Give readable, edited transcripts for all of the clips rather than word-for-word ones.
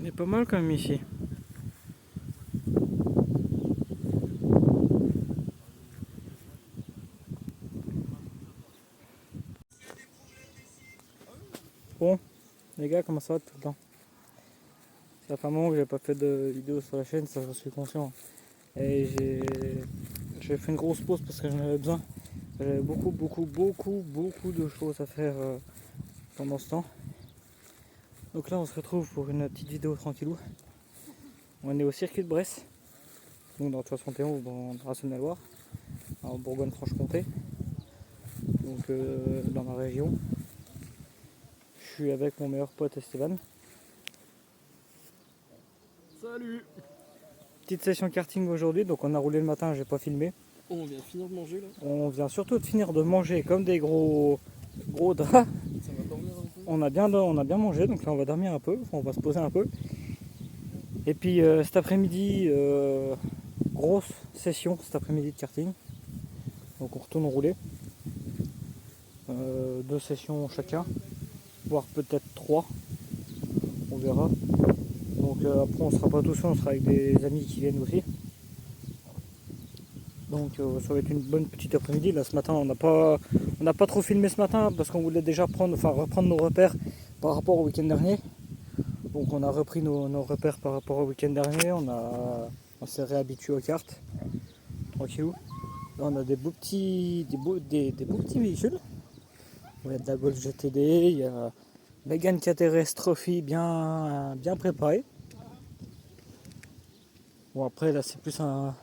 On est pas mal quand même ici. Bon, les gars, comment ça va tout le temps? Ça fait un moment que j'ai pas fait de vidéo sur la chaîne, ça j'en suis conscient. Et j'ai fait une grosse pause parce que j'en avais besoin. J'avais beaucoup de choses à faire pendant ce temps. Donc là on se retrouve pour une petite vidéo tranquillou. On est au circuit de Bresse, donc dans le 71 dans la Saône-et-Loire, en Bourgogne-Franche-Comté, donc dans ma région. Je suis avec mon meilleur pote Esteban. Salut! Petite session karting aujourd'hui, donc on a roulé le matin, j'ai pas filmé. On vient finir de manger là. On vient surtout de finir de manger comme des gros draps. Ça va dormir un peu. On a bien mangé, donc là on va dormir un peu, enfin, on va se poser un peu. Et puis cet après-midi, grosse session cet après-midi de karting. Donc on retourne rouler. 2 sessions chacun, voire peut-être 3, on verra. Donc après on sera pas tout seul, on sera avec des amis qui viennent aussi. Donc ça va être une bonne petite après-midi. Là ce matin on n'a pas trop filmé ce matin parce qu'on voulait déjà reprendre nos repères par rapport au week-end dernier. Donc on a repris nos repères par rapport au week-end dernier, on s'est réhabitué aux cartes, tranquillou. Là on a des beaux petits véhicules. Il y a de la Golf GTD, il y a Megane KTRS Trophy bien préparée. Bon après là c'est plus un...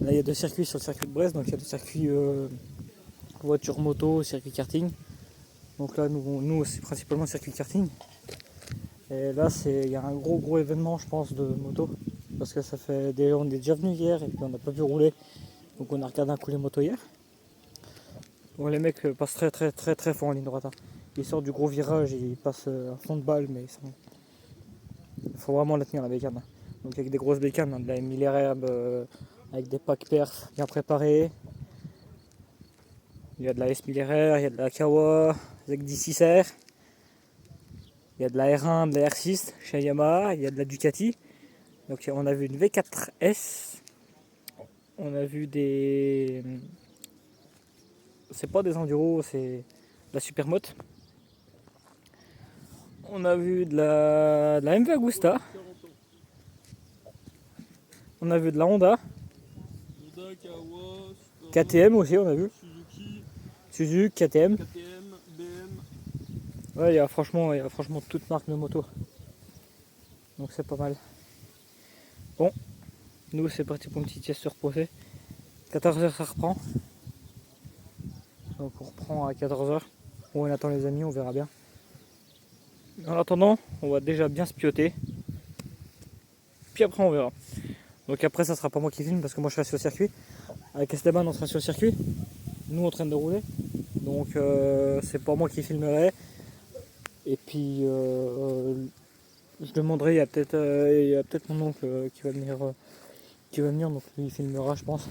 Là il y a 2 circuits sur le circuit de Brest, donc il y a le circuit voiture moto, circuit karting. Donc là nous c'est principalement circuit karting. Et là il y a un gros événement je pense de moto. Parce que on est déjà venu hier et puis on n'a pas pu rouler. Donc on a regardé un coup les motos hier. Bon les mecs passent très fort en ligne droite. Hein. Ils sortent du gros virage, ils passent à fond de balle mais il faut vraiment la tenir la bécane. Donc avec des grosses bécanes, hein, de la Miller Herb avec des packs perf bien préparés. Il y a de la S Miller Herb, il y a de la Kawa avec 16R. Il y a de la R1, de la R6 chez Yamaha, il y a de la Ducati. Donc on a vu une V4S. On a vu des... C'est pas des enduros, c'est de la supermoto. On a vu de la MV Agusta. On a vu de la Honda. Honda, Kawa, KTM aussi, on a vu. Suzuki, Suzuki, KTM. BM. Ouais, il y a franchement toutes marques de moto. Donc c'est pas mal. Bon, nous c'est parti pour une petite sieste se reposer. 14h ça reprend. Donc on reprend à 14h. Bon, on attend les amis, on verra bien. En attendant, on va déjà bien se pioter. Puis après on verra. Donc après ça sera pas moi qui filme parce que moi je serai sur le circuit. Avec Esteban on sera sur le circuit. Nous en train de rouler. Donc c'est pas moi qui filmerai. Et puis je demanderai, il y a peut-être mon oncle qui va venir, donc lui il filmera je pense.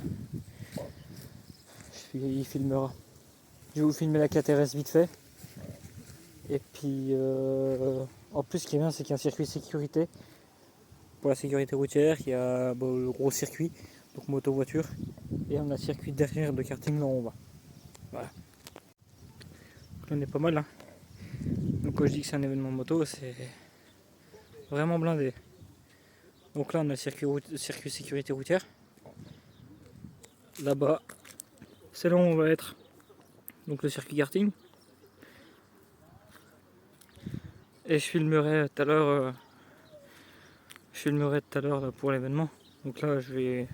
Il filmera. Je vais vous filmer la KTRS vite fait. Et puis en plus ce qui est bien c'est qu'il y a un circuit sécurité. Pour la sécurité routière, il y a le gros circuit, donc moto-voiture. Et on a le circuit derrière de karting là où on va. Voilà. Donc là on est pas mal. Hein. Donc quand je dis que c'est un événement moto, c'est vraiment blindé. Donc là on a le circuit sécurité routière. Là-bas, c'est là où on va être. Donc le circuit karting. Et je filmerai tout à l'heure pour l'événement. Donc là je vais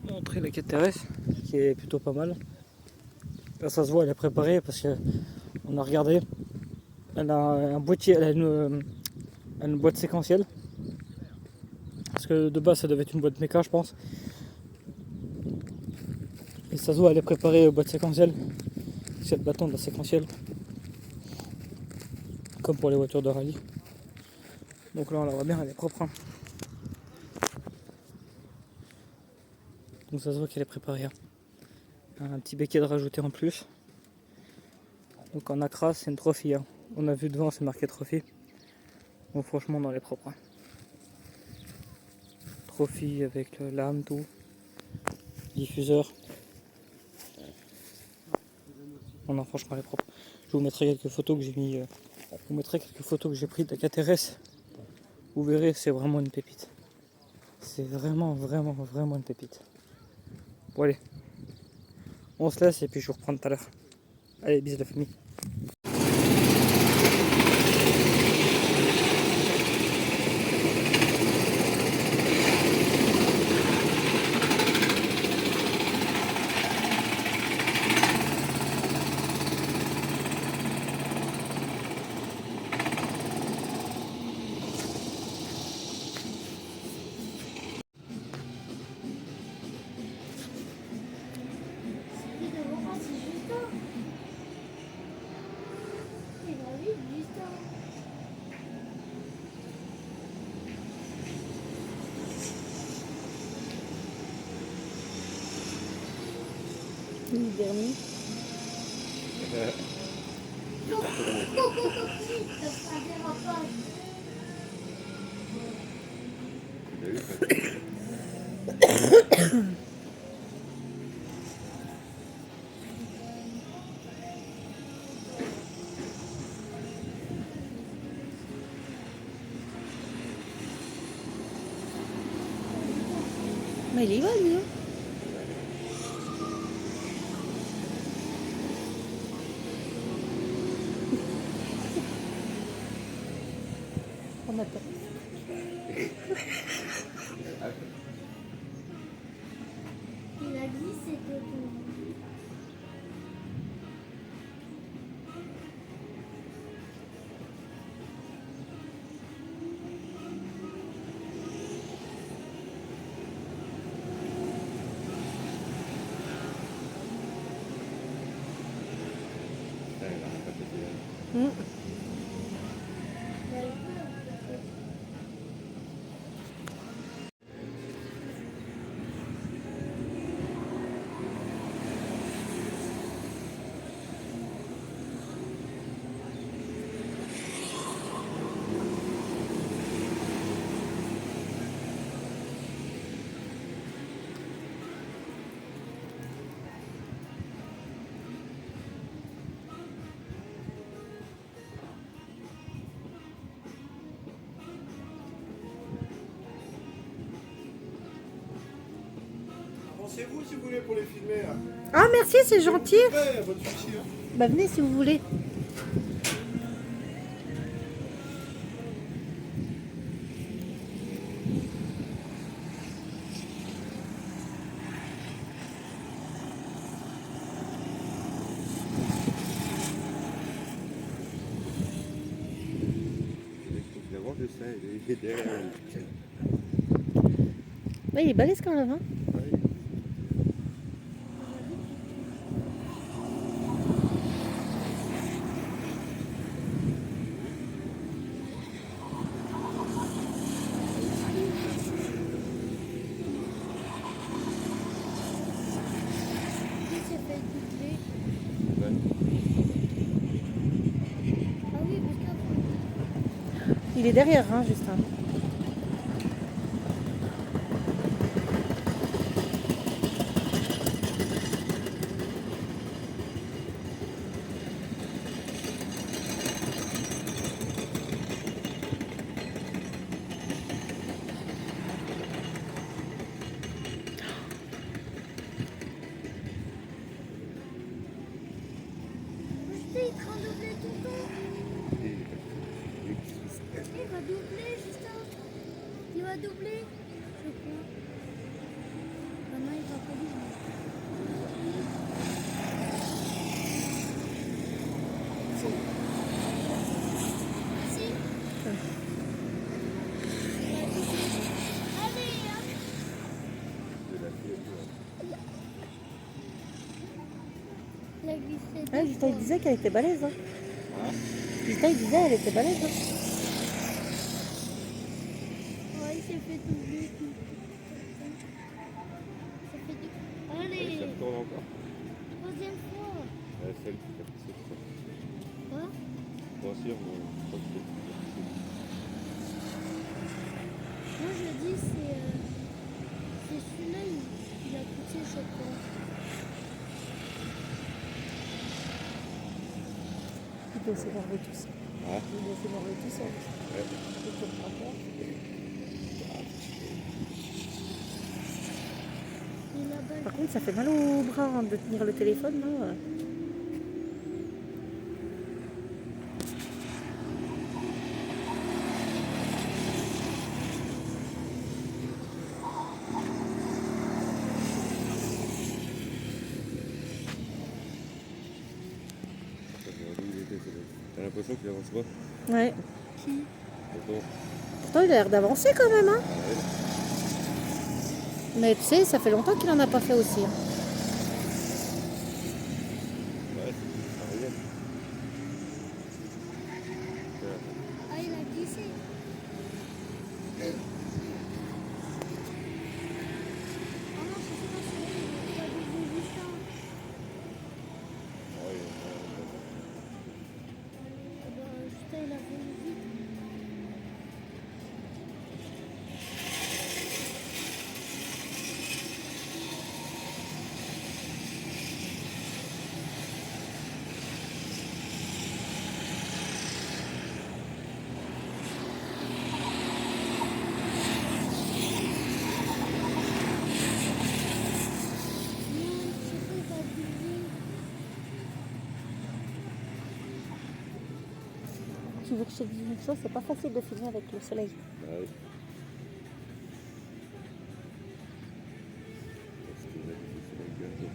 montrer la KTRS qui est plutôt pas mal. Là ça se voit, elle est préparée parce que on a regardé. Elle a un boîtier, elle a une boîte séquentielle. Parce que de base ça devait être une boîte méca je pense. Et ça se voit, elle est préparée boîte séquentielle. C'est le bâton de la séquentielle. Comme pour les voitures de rallye. Donc là on la voit bien, elle est propre. Hein. Donc ça se voit qu'elle est préparée. Hein. Un petit béquet de rajouter en plus. Donc en acra c'est une trophy. Hein. On a vu devant c'est marqué trophy. Bon, franchement, dans les propres. Hein. Trophy avec le lame, tout. Diffuseur. Non, franchement, elle est propre. Je vous mettrai quelques photos que j'ai mis. Je vous mettrai quelques photos que j'ai prises de la KTRS. Vous verrez, c'est vraiment une pépite. C'est vraiment une pépite. Bon, allez. On se laisse et puis je vous reprends tout à l'heure. Allez, bisous la famille. Le dernier. Mais il y va, lui. On attend. Il a dit c'était bon. C'est vous si vous voulez pour les filmer là. Ah, merci, c'est gentil. Ouais, votre souci, hein. Bah, venez si vous voulez. D'abord, je sais, il est derrière. Ouais, il est balèze quand même. Hein. Il s'est fait doubler. Ah oui, parce qu'après. Il est derrière, hein, Justin. Putain, il est en train de doubler tout le temps. Il va doubler, Justin. Il va doubler. Je crois. Maintenant, il va pas doubler. Si. Si. Il va doubler. Allez, hein. Il a glissé. Ouais, Justin, il disait qu'elle était balèze. Hein. Justin, il disait qu'elle était balèze. Hein. Ouais, il s'est fait doubler tout. Il s'est fait doubler. Allez. Ça tourne encore. Troisième fois. Celle qui a fait ça. Quoi? Bien sûr, mais je crois que c'est. Moi je dis c'est celui-là, il a coûté je crois. Il doit s'énerver tout seul. Ah. Il doit s'énerver tout seul. Ouais. Il comprend pas. Et là-bas, Par contre, ça fait mal au bras hein, de tenir le téléphone là. T'as l'impression qu'il avance pas? Ouais. Pourtant. Pourtant, il a l'air d'avancer quand même. Hein. Ah ouais. Mais tu sais, ça fait longtemps qu'il en a pas fait aussi. Hein. Ouais, ça revient. ah il a glissé. Ah non, c'est pas celui-là, il a doublé juste un. Ouais, Ah bah, juste un, il a fait vite. Tu veux que je te dise une chose, c'est pas facile de filmer avec le soleil. bah oui. Parce qu'il a dit que c'est le gâteau.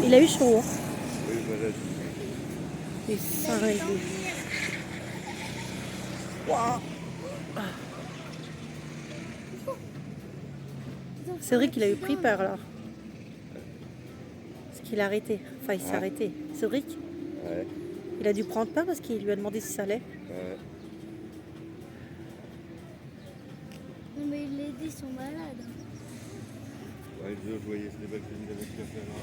Il a eu chaud. Hein. Oui, voilà. Et ça règle. Cédric, il a eu pris peur là. Parce qu'il a arrêté. Enfin, il s'est Ouais. arrêté. Cédric, Ouais. il a dû prendre peur parce qu'il lui a demandé si ça allait. Ouais. Non mais les dés sont malades. Ouais, je voyais ce débat que j'ai avec la caméra.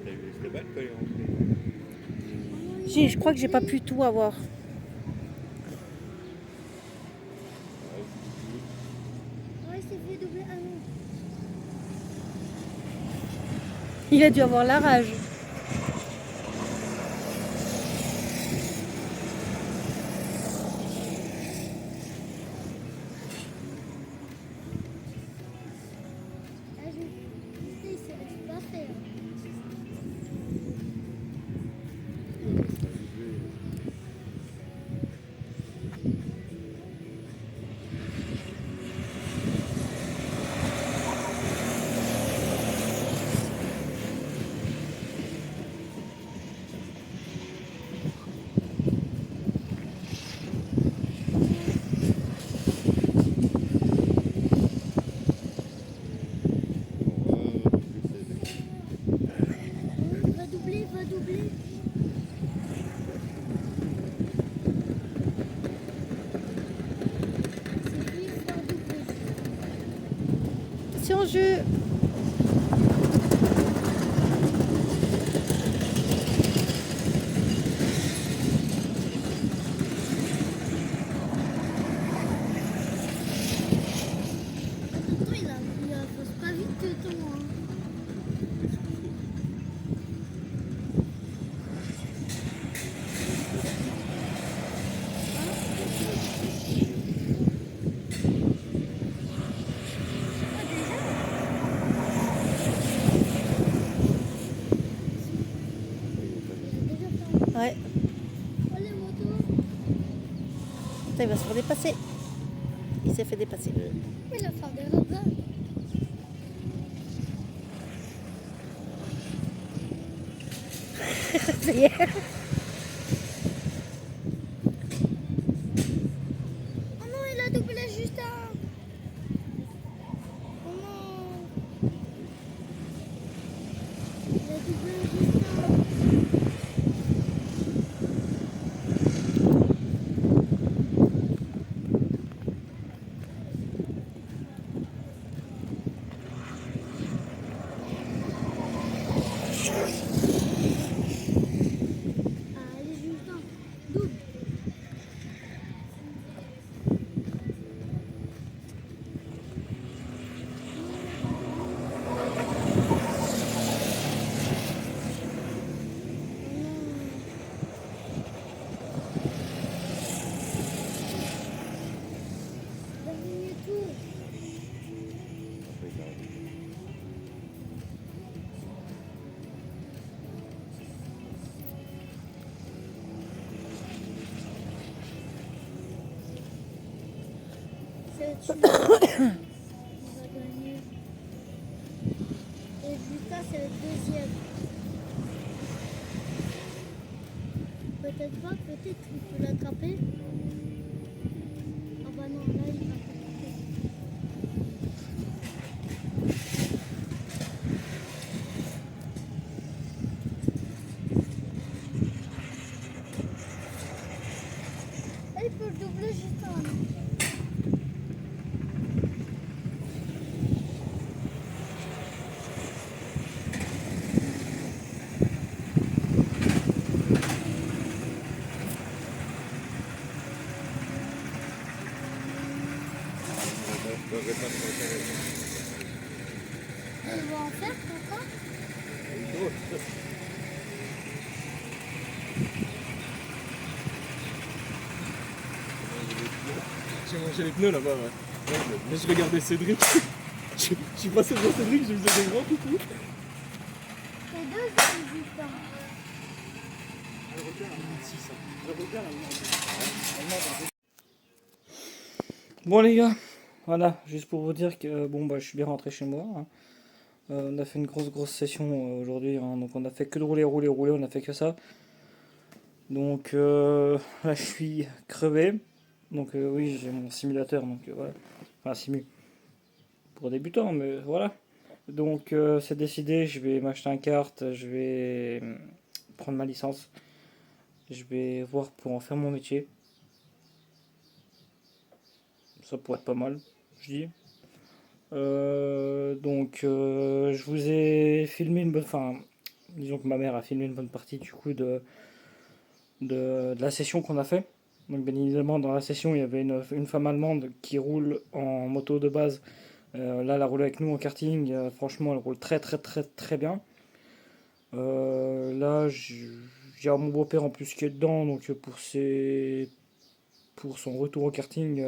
T'as vu ce débat quand il est rentré? Je crois que j'ai pas pu tout avoir. Ouais, il s'est fait doubler. Ah non. Il a dû avoir la rage. Ah, il s'est pas fait. Va doubler, va doubler. C'est lui, va doubler. Attention, jeu. Attends, il avance pas vite de temps. Hein. Ouais. Oh les motos. Putain, il va se faire dépasser. Il s'est fait dépasser. Mais il va faire des regards. Ça y est. Oh non, il a doublé juste un. c'est celui-là. Il va gagner. Et Lucas, c'est le deuxième. Peut-être pas, peut-être qu'il peut l'attraper. Ah bah non, là il va pas l'attraper. Ah, il peut le doubler juste avant. Il va en faire pourquoi? J'ai mangé les pneus là-bas, ouais. Là, je regardais Cédric. Je suis passé devant Cédric, je lui faisais des grands coucous. C'est deux hésitants. Bon les gars, voilà, juste pour vous dire que bon bah je suis bien rentré chez moi. Hein. On a fait une grosse session aujourd'hui, hein. Donc on a fait que de rouler, on a fait que ça. Donc là je suis crevé. Donc oui j'ai mon simulateur, donc voilà. Enfin simu pour débutants, mais voilà. Donc c'est décidé, je vais m'acheter un kart, je vais prendre ma licence. Je vais voir pour en faire mon métier. Ça pourrait être pas mal, je dis. Je vous ai filmé une bonne... Enfin, disons que ma mère a filmé une bonne partie du coup de la session qu'on a fait. Donc bien évidemment dans la session il y avait une femme allemande qui roule en moto de base. Là elle a roulé avec nous en karting. Franchement elle roule très bien. Là j'ai mon beau-père en plus qui est dedans. Donc pour son retour au karting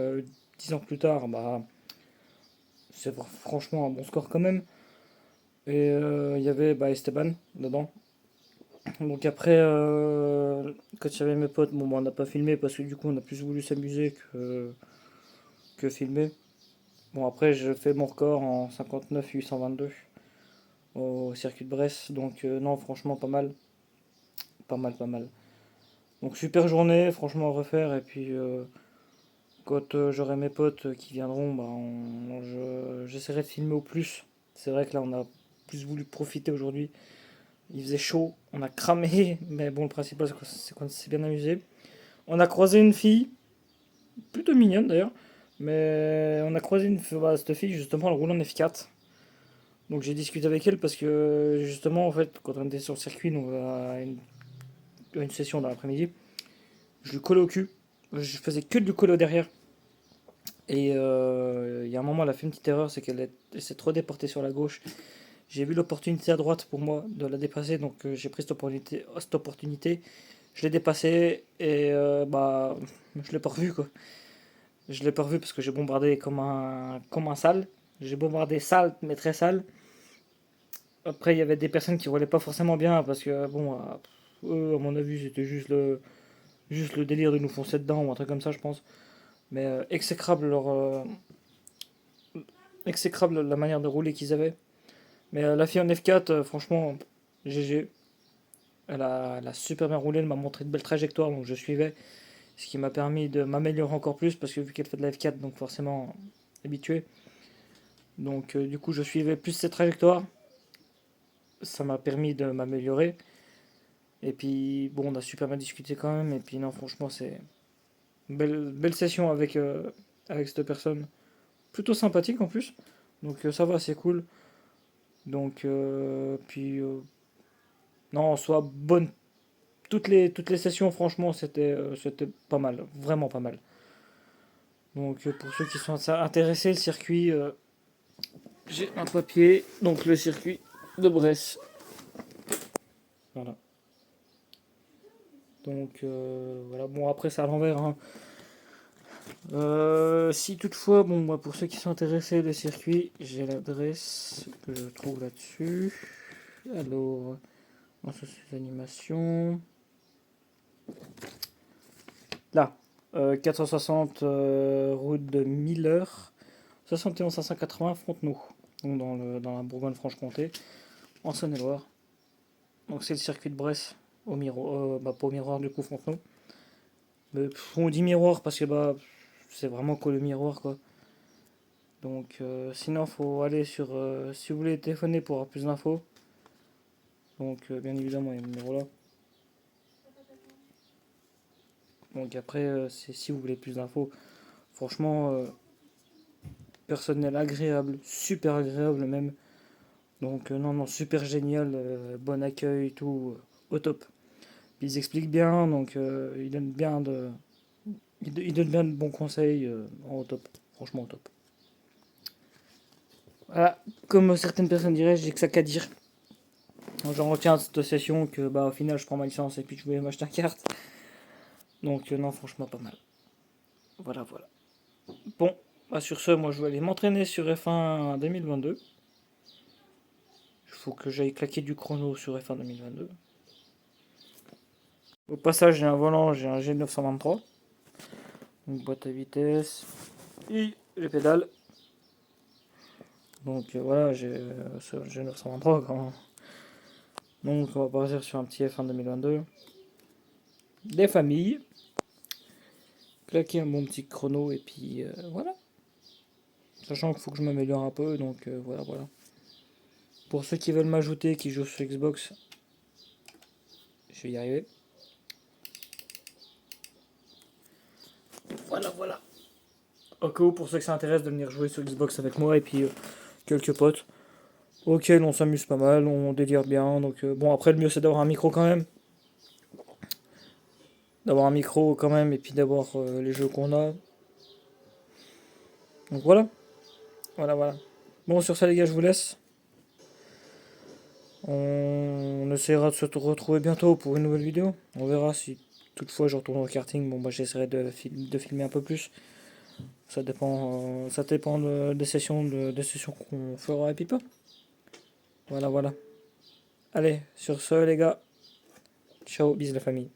10 ans plus tard, bah c'est franchement un bon score quand même. Et il y avait bah, Esteban dedans. Donc après, quand j'avais mes potes, bon, bah, on n'a pas filmé parce que du coup on a plus voulu s'amuser que filmer. Bon après je fais mon record en 59,822 au circuit de Brest. Donc non franchement pas mal. Pas mal. Donc super journée, franchement à refaire. Et puis quand j'aurai mes potes qui viendront, bah, j'essaierai de filmer au plus. C'est vrai que là on a plus voulu profiter aujourd'hui. Il faisait chaud, on a cramé, mais bon, le principal c'est qu'on s'est bien amusé. On a croisé une fille, plutôt mignonne d'ailleurs, mais on a croisé cette fille justement, elle roule en F4. Donc j'ai discuté avec elle parce que justement, en fait, quand on était sur le circuit, donc à une session dans l'après-midi, je lui collais au cul. Je faisais que du colo derrière. Et il y a un moment, elle a fait une petite erreur, c'est qu'elle s'est trop déportée sur la gauche. J'ai vu l'opportunité à droite pour moi de la dépasser, donc j'ai pris cette opportunité. Je l'ai dépassé et bah je l'ai pas revu quoi. Je l'ai pas revu parce que j'ai bombardé comme un sale. J'ai bombardé sale mais très sale. Après il y avait des personnes qui roulaient pas forcément bien parce que bon eux à mon avis c'était juste le délire de nous foncer dedans ou un truc comme ça je pense. Mais exécrable la manière de rouler qu'ils avaient. Mais la fille en F4 franchement GG. Elle a super bien roulé, elle m'a montré de belles trajectoires, donc je suivais, ce qui m'a permis de m'améliorer encore plus, parce que vu qu'elle fait de la F4, donc forcément habitué. Donc du coup je suivais plus ses trajectoires, ça m'a permis de m'améliorer. Et puis bon, on a super bien discuté quand même, et puis non franchement c'est une belle session avec cette personne, plutôt sympathique en plus. Donc ça va, c'est cool. Donc non, en soi bonne. Toutes les sessions, franchement, c'était pas mal, vraiment pas mal. Donc, pour ceux qui sont intéressés, le circuit, j'ai un papier, donc le circuit de Brest. Voilà. Donc, voilà, bon, après, c'est à l'envers. Hein. Si toutefois, bon, moi, pour ceux qui sont intéressés, le circuit, j'ai l'adresse que je trouve là-dessus. Alors, en animations. Là. 460 route de Miller, 71 580 Frontenau, donc dans la Bourgogne-Franche-Comté, en Saône-et-Loire. Donc c'est le circuit de Bresse, au miroir, pas au miroir du coup Frontenau. Mais on dit miroir parce que c'est vraiment que le miroir quoi. Donc sinon faut aller sur, si vous voulez téléphoner pour avoir plus d'infos, donc bien évidemment il y a le numéro là. Donc après si vous voulez plus d'infos, franchement personnel agréable, super agréable même. Donc non super génial, bon accueil tout, au top. Puis ils expliquent bien, donc ils donnent bien ils donnent bien de bons conseils, au top, franchement au top. Voilà, comme certaines personnes diraient, j'ai que ça qu'à dire. J'en retiens de cette session que au final je prends ma licence et puis je vais m'acheter une carte. Donc non franchement pas mal. Voilà. Bon, sur ce moi je vais aller m'entraîner sur F1 2022. Il faut que j'aille claquer du chrono sur F1 2022. Au passage j'ai un volant, j'ai un G923. Une boîte à vitesse et les pédales. Donc voilà, j'ai ce G923 quand même. Donc on va partir sur un petit F1 2022. Des familles. Claquer un bon petit chrono et puis voilà. Sachant qu'il faut que je m'améliore un peu, donc voilà. Pour ceux qui veulent m'ajouter, qui jouent sur Xbox, je vais y arriver. Voilà. Au cas où, pour ceux que ça intéresse de venir jouer sur Xbox avec moi et puis quelques potes auxquels on s'amuse pas mal, on délire bien. Donc bon, après le mieux c'est d'avoir un micro quand même. Et puis d'avoir les jeux qu'on a. Donc voilà. Bon, sur ça les gars, je vous laisse. On essaiera de se retrouver bientôt pour une nouvelle vidéo. On verra si toutefois je retourne au karting. Bon, j'essaierai de filmer un peu plus. Ça dépend des sessions qu'on fera et puis pas. Voilà. Allez, sur ce les gars. Ciao, bisous la famille.